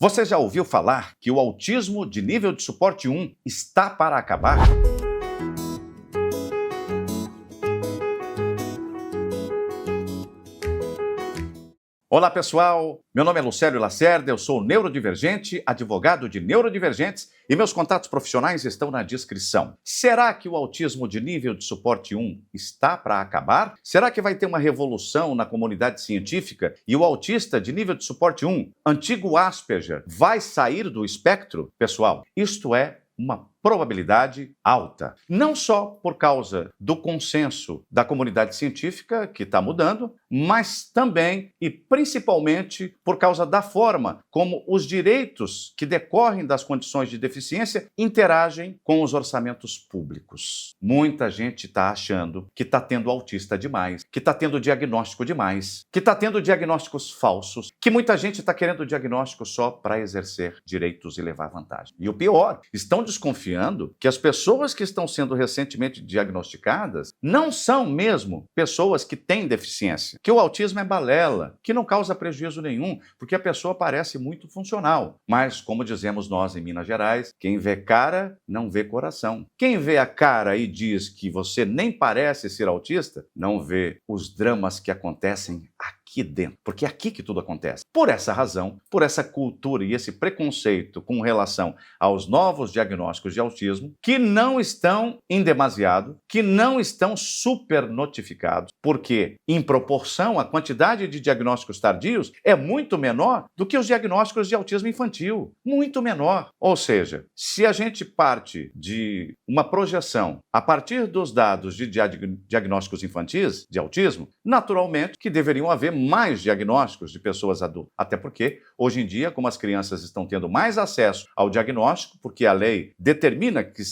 Você já ouviu falar que o autismo de nível de suporte 1 está para acabar? Olá pessoal, meu nome é Lucélio Lacerda, eu sou neurodivergente, advogado de neurodivergentes e meus contatos profissionais estão na descrição. Será que o autismo de nível de suporte 1 está para acabar? Será que vai ter uma revolução na comunidade científica e o autista de nível de suporte 1, antigo Asperger, vai sair do espectro? Pessoal, isto é uma probabilidade alta. Não só por causa do consenso da comunidade científica, que está mudando, mas também e principalmente por causa da forma como os direitos que decorrem das condições de deficiência interagem com os orçamentos públicos. Muita gente está achando que está tendo autista demais, que está tendo diagnóstico demais, que está tendo diagnósticos falsos, que muita gente está querendo diagnóstico só para exercer direitos e levar vantagem. E o pior, estão desconfiando que as pessoas que estão sendo recentemente diagnosticadas não são mesmo pessoas que têm deficiência, que o autismo é balela, que não causa prejuízo nenhum, porque a pessoa parece muito funcional. Mas, como dizemos nós em Minas Gerais, quem vê cara não vê coração. Quem vê a cara e diz que você nem parece ser autista, não vê os dramas que acontecem aqui dentro, porque é aqui que tudo acontece. Por essa razão, por essa cultura e esse preconceito com relação aos novos diagnósticos de autismo, que não estão em demasiado, que não estão super notificados, porque em proporção a quantidade de diagnósticos tardios é muito menor do que os diagnósticos de autismo infantil, muito menor. Ou seja, se a gente parte de uma projeção a partir dos dados de diagnósticos infantis de autismo, naturalmente que deveriam haver mais diagnósticos de pessoas adultas. Até porque, hoje em dia, como as crianças estão tendo mais acesso ao diagnóstico, porque a lei determina que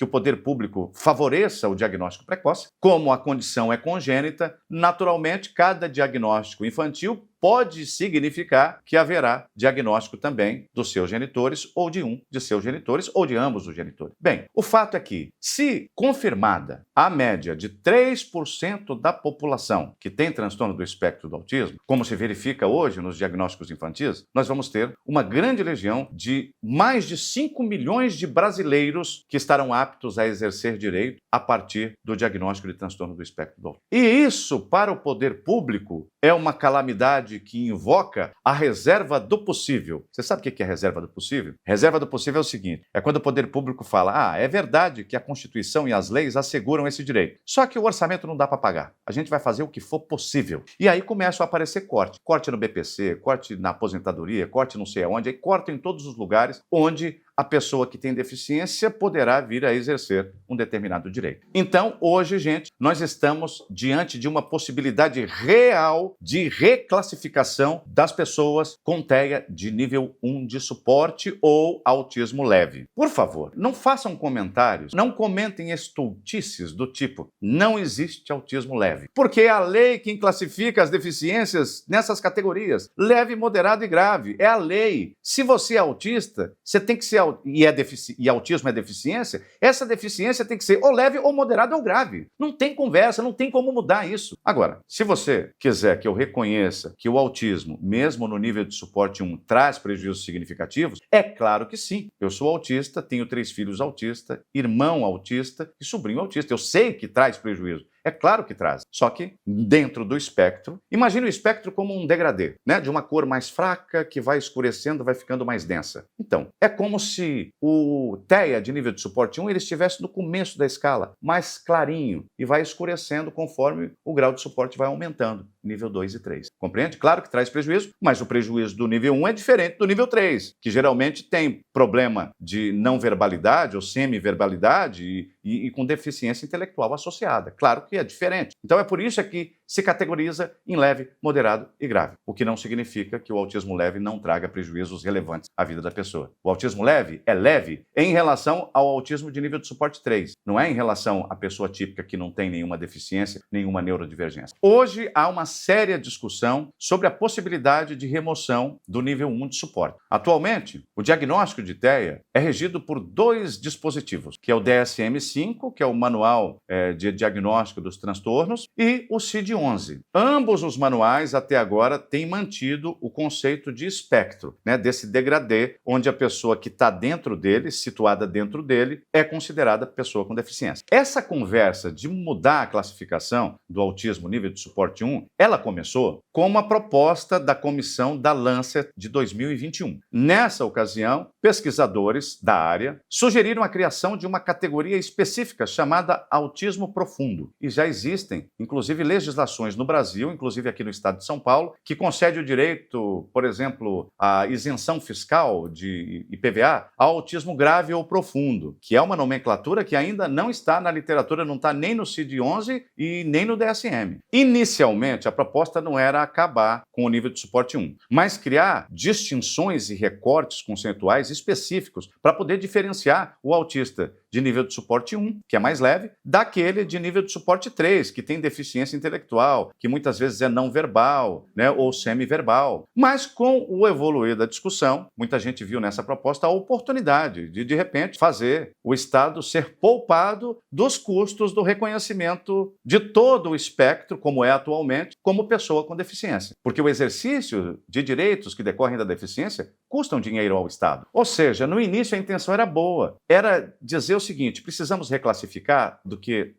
o poder público favoreça o diagnóstico precoce, como a condição é congênita, naturalmente, cada diagnóstico infantil pode significar que haverá diagnóstico também dos seus genitores, ou de um de seus genitores, ou de ambos os genitores. Bem, o fato é que, se confirmada a média de 3% da população que tem transtorno do espectro do autismo, como se verifica hoje nos diagnósticos infantis, nós vamos ter uma grande legião de mais de 5 milhões de brasileiros que estarão aptos a exercer direito a partir do diagnóstico de transtorno do espectro do autismo. E isso, para o poder público, é uma calamidade que invoca a reserva do possível. Você sabe o que é a reserva do possível? Reserva do possível é o seguinte, é quando o poder público fala, é verdade que a Constituição e as leis asseguram esse direito, só que o orçamento não dá para pagar. A gente vai fazer o que for possível. E aí começam a aparecer corte. Corte no BPC, corte na aposentadoria, corte não sei aonde, aí corta em todos os lugares onde a pessoa que tem deficiência poderá vir a exercer um determinado direito. Então, hoje, gente, nós estamos diante de uma possibilidade real de reclassificação das pessoas com TEA de nível 1 de suporte ou autismo leve. Por favor, não façam comentários, não comentem estultices do tipo, não existe autismo leve. Porque é a lei quem classifica as deficiências nessas categorias, leve, moderado e grave. É a lei. Se você é autista, você tem que ser e autismo é deficiência, essa deficiência tem que ser ou leve, ou moderada, ou grave. Não tem conversa, não tem como mudar isso. Agora, se você quiser que eu reconheça que o autismo, mesmo no nível de suporte 1, traz prejuízos significativos, é claro que sim. Eu sou autista, tenho 3 filhos autistas, irmão autista e sobrinho autista. Eu sei que traz prejuízo. É claro que traz, só que dentro do espectro, imagine o espectro como um degradê, né? De uma cor mais fraca que vai escurecendo, vai ficando mais densa. Então, é como se o TEA de nível de suporte 1 ele estivesse no começo da escala, mais clarinho, e vai escurecendo conforme o grau de suporte vai aumentando, nível 2 e 3. Compreende? Claro que traz prejuízo, mas o prejuízo do nível 1 é diferente do nível 3, que geralmente tem problema de não verbalidade ou semi-verbalidade e com deficiência intelectual associada. Claro que é diferente. Então é por isso que se categoriza em leve, moderado e grave, o que não significa que o autismo leve não traga prejuízos relevantes à vida da pessoa. O autismo leve é leve em relação ao autismo de nível de suporte 3, não é em relação à pessoa típica que não tem nenhuma deficiência, nenhuma neurodivergência. Hoje há uma séria discussão sobre a possibilidade de remoção do nível 1 de suporte. Atualmente, o diagnóstico de TEA é regido por 2 dispositivos, que é o DSM-5, que é o Manual de Diagnóstico dos Transtornos, e o CID-1, 11. Ambos os manuais, até agora, têm mantido o conceito de espectro, né, desse degradê, onde a pessoa que está dentro dele, situada dentro dele, é considerada pessoa com deficiência. Essa conversa de mudar a classificação do autismo nível de suporte 1, ela começou com uma proposta da comissão da Lancet de 2021. Nessa ocasião, pesquisadores da área sugeriram a criação de uma categoria específica chamada autismo profundo. E já existem, inclusive, legislações no Brasil, inclusive aqui no estado de São Paulo, que concede o direito, por exemplo, à isenção fiscal de IPVA ao autismo grave ou profundo, que é uma nomenclatura que ainda não está na literatura, não está nem no CID-11 e nem no DSM. Inicialmente, a proposta não era acabar com o nível de suporte 1, mas criar distinções e recortes conceituais específicos para poder diferenciar o autista de nível de suporte 1, que é mais leve, daquele de nível de suporte 3, que tem deficiência intelectual, que muitas vezes é não verbal, né, ou semi-verbal. Mas com o evoluir da discussão, muita gente viu nessa proposta a oportunidade de repente, fazer o Estado ser poupado dos custos do reconhecimento de todo o espectro, como é atualmente, como pessoa com deficiência. Porque o exercício de direitos que decorrem da deficiência custam dinheiro ao Estado. Ou seja, no início a intenção era boa, era dizer o seguinte: precisamos reclassificar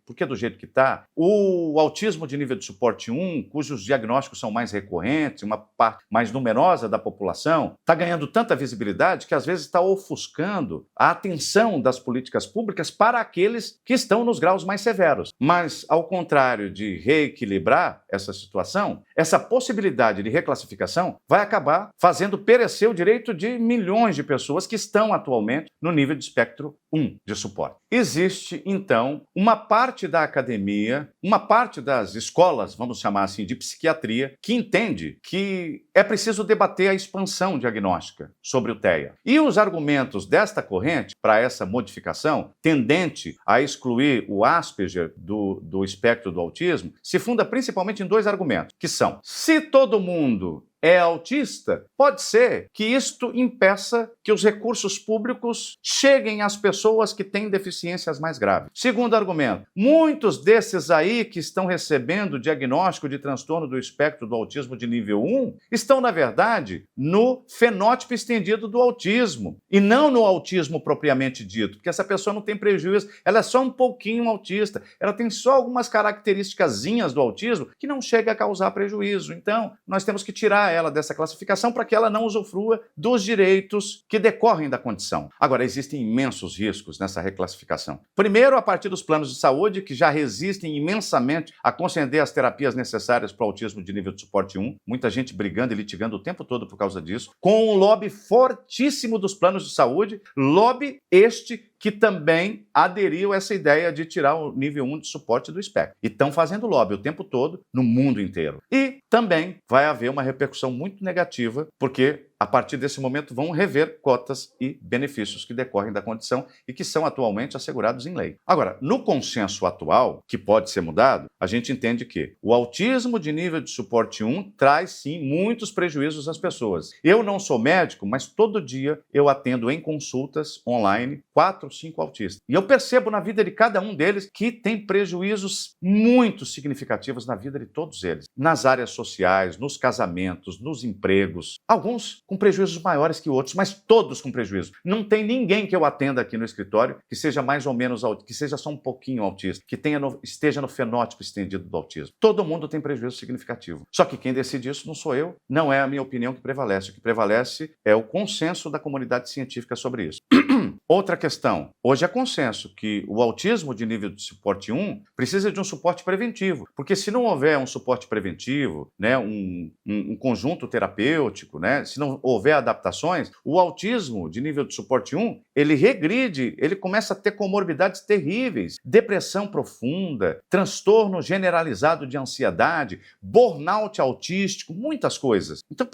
porque do jeito que está, o autismo de nível de suporte 1, cujos diagnósticos são mais recorrentes, uma parte mais numerosa da população, está ganhando tanta visibilidade que às vezes está ofuscando a atenção das políticas públicas para aqueles que estão nos graus mais severos. Mas, ao contrário de reequilibrar essa situação, essa possibilidade de reclassificação vai acabar fazendo perecer o direito de milhões de pessoas que estão atualmente no nível de espectro 1 de suporte. Existe, então, uma parte da academia, uma parte das escolas, vamos chamar assim, de psiquiatria, que entende que é preciso debater a expansão diagnóstica sobre o TEA. E os argumentos desta corrente para essa modificação, tendente a excluir o Asperger do espectro do autismo, se funda principalmente em dois argumentos, que são: se todo mundo é autista, pode ser que isto impeça que os recursos públicos cheguem às pessoas que têm deficiências mais graves. Segundo argumento, muitos desses aí que estão recebendo diagnóstico de transtorno do espectro do autismo de nível 1 estão, na verdade, no fenótipo estendido do autismo e não no autismo propriamente dito, porque essa pessoa não tem prejuízo, ela é só um pouquinho autista, ela tem só algumas características do autismo que não chega a causar prejuízo. Então, nós temos que tirar ela dessa classificação para que ela não usufrua dos direitos que decorrem da condição. Agora, existem imensos riscos nessa reclassificação. Primeiro, a partir dos planos de saúde, que já resistem imensamente a conceder as terapias necessárias para o autismo de nível de suporte 1, muita gente brigando e litigando o tempo todo por causa disso, com um lobby fortíssimo dos planos de saúde, lobby este que também aderiu a essa ideia de tirar o nível 1 de suporte do espectro. E estão fazendo lobby o tempo todo no mundo inteiro. E também vai haver uma repercussão muito negativa, porque a partir desse momento vão rever cotas e benefícios que decorrem da condição e que são atualmente assegurados em lei. Agora, no consenso atual, que pode ser mudado, a gente entende que o autismo de nível de suporte 1 traz, sim, muitos prejuízos às pessoas. Eu não sou médico, mas todo dia eu atendo em consultas online 4 ou 5 autistas. E eu percebo na vida de cada um deles que tem prejuízos muito significativos na vida de todos eles. Nas áreas sociais, nos casamentos, nos empregos. Alguns com prejuízos maiores que outros, mas todos com prejuízo. Não tem ninguém que eu atenda aqui no escritório que seja mais ou menos autista, que seja só um pouquinho autista, que esteja no fenótipo estendido do autismo. Todo mundo tem prejuízo significativo. Só que quem decide isso não sou eu, não é a minha opinião que prevalece. O que prevalece é o consenso da comunidade científica sobre isso. Outra questão. Hoje é consenso que o autismo de nível de suporte 1 precisa de um suporte preventivo, porque se não houver um suporte preventivo, né, um conjunto terapêutico, né, se não houver adaptações, o autismo de nível de suporte 1, ele regride, ele começa a ter comorbidades terríveis, depressão profunda, transtorno generalizado de ansiedade, burnout autístico, muitas coisas. Então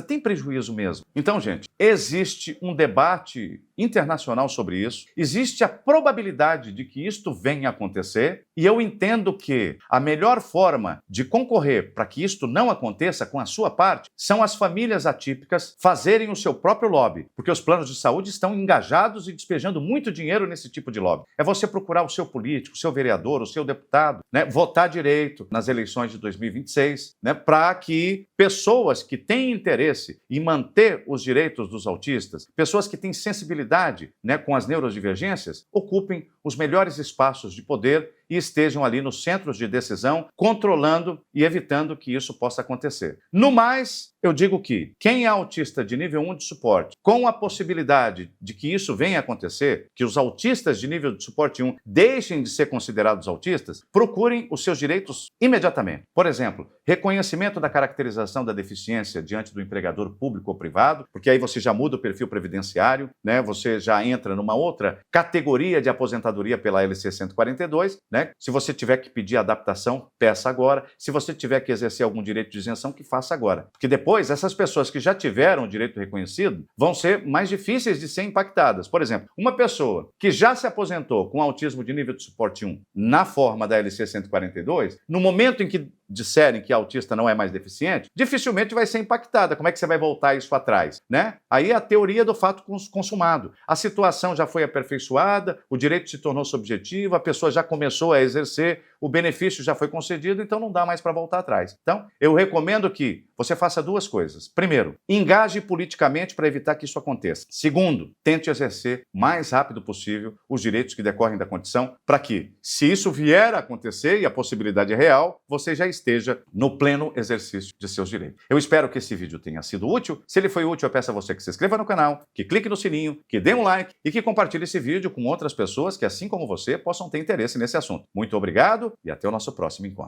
tem prejuízo mesmo. Então, gente, existe um debate internacional sobre isso, existe a probabilidade de que isto venha a acontecer, e eu entendo que a melhor forma de concorrer para que isto não aconteça com a sua parte são as famílias atípicas fazerem o seu próprio lobby, porque os planos de saúde estão engajados e despejando muito dinheiro nesse tipo de lobby. É você procurar o seu político, o seu vereador, o seu deputado, né, votar direito nas eleições de 2026, né, para que pessoas que têm interesse em manter os direitos dos autistas, pessoas que têm sensibilidade, né, com as neurodivergências, ocupem os melhores espaços de poder e estejam ali nos centros de decisão, controlando e evitando que isso possa acontecer. No mais, eu digo que quem é autista de nível 1 de suporte, com a possibilidade de que isso venha a acontecer, que os autistas de nível de suporte 1 deixem de ser considerados autistas, procurem os seus direitos imediatamente. Por exemplo, reconhecimento da caracterização da deficiência diante do empregador público ou privado, porque aí você já muda o perfil previdenciário, né? Você já entra numa outra categoria de aposentadoria pela LC 142, né? Se você tiver que pedir adaptação, peça agora. Se você tiver que exercer algum direito de isenção, que faça agora. Porque depois, essas pessoas que já tiveram o direito reconhecido vão ser mais difíceis de ser impactadas. Por exemplo, uma pessoa que já se aposentou com autismo de nível de suporte 1 na forma da LC 142, no momento em que disserem que a autista não é mais deficiente, dificilmente vai ser impactada. Como é que você vai voltar isso atrás, né? Aí é a teoria do fato consumado. A situação já foi aperfeiçoada, o direito se tornou subjetivo, a pessoa já começou a exercer, o benefício já foi concedido, então não dá mais para voltar atrás. Então, eu recomendo que você faça duas coisas. Primeiro, engaje politicamente para evitar que isso aconteça. Segundo, tente exercer o mais rápido possível os direitos que decorrem da condição, para que, se isso vier a acontecer, e a possibilidade é real, você já esteja no pleno exercício de seus direitos. Eu espero que esse vídeo tenha sido útil. Se ele foi útil, eu peço a você que se inscreva no canal, que clique no sininho, que dê um like e que compartilhe esse vídeo com outras pessoas que, assim como você, possam ter interesse nesse assunto. Muito obrigado e até o nosso próximo encontro.